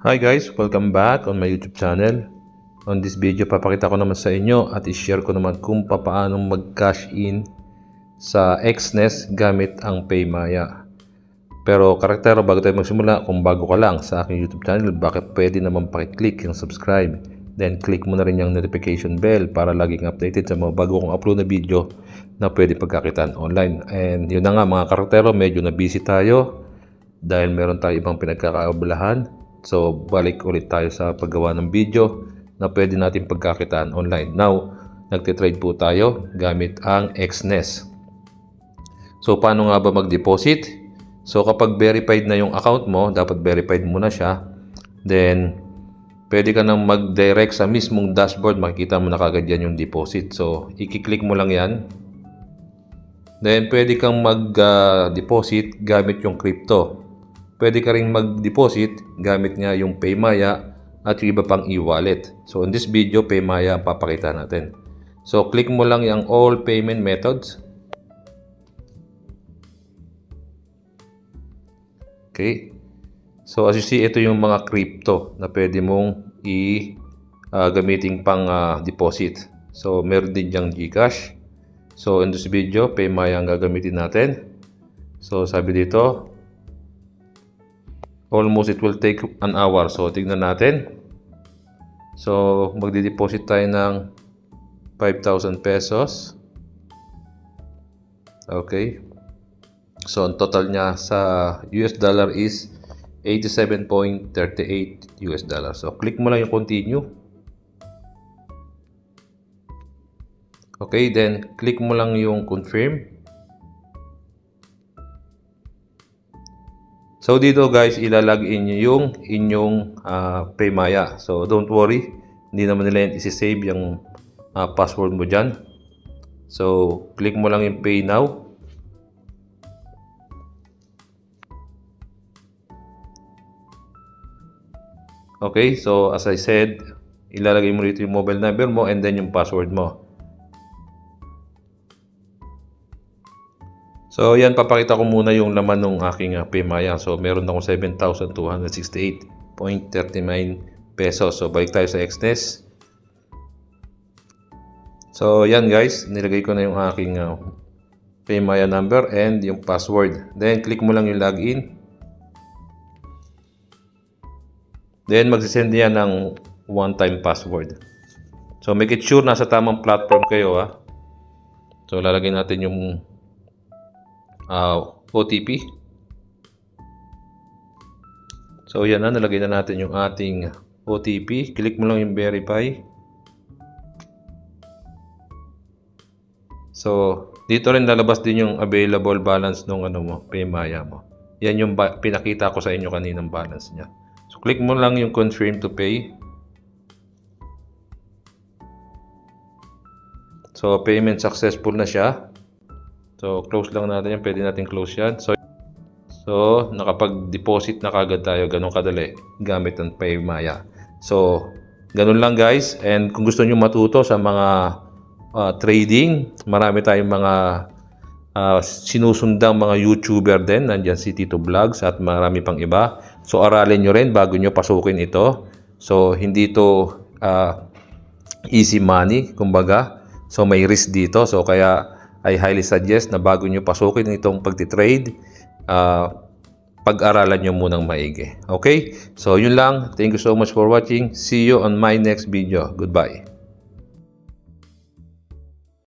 Hi guys, welcome back on my YouTube channel. On this video, papakita ko naman sa inyo at i-share ko naman kung paano mag-cash in sa Xnest gamit ang PayMaya. Pero karakter, bago tayo magsimula, kung bago ka lang sa aking YouTube channel, bakit pwede naman pakiclick yung subscribe. Then click mo na rin yung notification bell para laging updated sa mga bago kong upload na video na pwede pagkakitaan online. And yun na nga mga karaktero, medyo na busy tayo dahil meron tayo ibang pinagkakaabalahan. So balik ulit tayo sa paggawa ng video na pwede natin pagkakitaan online. Now, nagtitrade po tayo gamit ang Xnest. So paano nga ba mag-deposit? So kapag verified na yung account mo, dapat verified mo na siya. Then pwede ka nang mag-direct sa mismong dashboard, makikita mo na kagad yan yung deposit. So i-click mo lang yan. Then pwede kang mag-deposit gamit yung crypto. Pwede ka rin mag-deposit gamit nga yung PayMaya at yung iba pang e-wallet. So in this video, PayMaya ang papakita natin. So click mo lang yung all payment methods. Okay. So as you see, ito yung mga crypto na pwede mong gamitin pang deposit. So meron din yung GCash. So in this video, PayMaya ang gagamitin natin. So sabi dito, almost it will take an hour. So tignan natin. So magdi-deposit tayo ng 5,000 pesos. Okay. So ang total niya sa US dollar is 87.38 US dollar. So click mo lang yung continue. Okay, then click mo lang yung confirm. So dito guys, ilalagin nyo yung inyong PayMaya. So don't worry, hindi naman nila yan isi-save yung password mo dyan. So click mo lang yung Pay Now. Okay, so as I said, ilalagay mo dito yung mobile number mo and then yung password mo. So yan, papakita ko muna yung laman ng aking PayMaya. So meron akong 7,268.39 pesos. So balik tayo sa Xnest. So yan guys, nilagay ko na yung aking PayMaya number and yung password. Then click mo lang yung login. Then magsisend yan ng one-time password. So make it sure nasa tamang platform kayo ha. So lalagay natin yung OTP. So yan na, nalagay na natin yung ating OTP. Click mo lang yung verify. So dito rin lalabas din yung available balance ng PayMaya mo. Yan yung pinakita ko sa inyo kaninang balance niya. So click mo lang yung confirm to pay. So payment successful na siya. So close lang natin yan, pwede natin close yan. So nakapag-deposit na kagad tayo, ganun kadali gamit ang PayMaya. So ganun lang guys, and kung gusto niyo matuto sa mga trading, marami tayong mga sinusundang mga YouTuber din, nandiyan si Tito Vlogs at marami pang iba. So aralin nyo rin bago nyo pasukin ito. So hindi ito easy money, kumbaga. So may risk dito, so kaya I highly suggest na bago nyo pasukin itong pagtitrade, pag-aralan nyo munang maigi. Okay? So yun lang. Thank you so much for watching. See you on my next video. Goodbye.